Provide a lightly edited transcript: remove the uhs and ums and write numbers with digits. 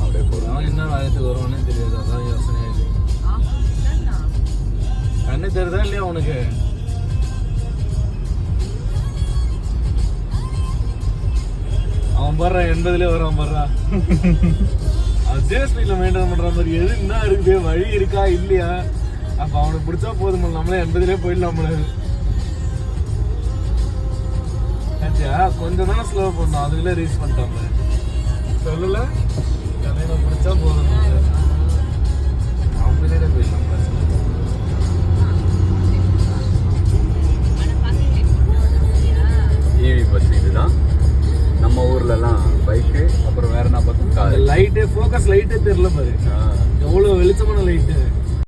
அப்படியே போகிறோம். என்ன வேகத்துக்கு வருவானே தெரியாது, அதான் யோசனையாக இருக்குது. கண்ணு தெரியுதா இல்லையா உனக்கு? அவன் பாடுறா 80லே வரான் பாடுறா. அதே ஸ்பீட்ல மெயின்டைன் பண்ற மாதிரி. எது என்ன இருக்குது, வழி இருக்கா இல்லையா? அப்ப அவனுக்கு பிடிச்சா போதும், நம்மளே 80லே போயிடலாம். கொஞ்சம் தான் ஸ்லோ பண்ணோம், அதுக்குள்ள ரீச் பண்ணிட்டாங்க. சொல்லல கதையில பிடிச்சா போதும், அவங்களே போயிடலாம். ஈவி பஸ் இதுதான். நம்ம ஊர்லலாம் பைக்கு, அப்புறம் வேற என்ன பார்த்தோம், லைட்டு, ஃபோக்கஸ் லைட்டே தெரியல பாரு, எவ்வளோ வெளிச்சமான லைட்டு.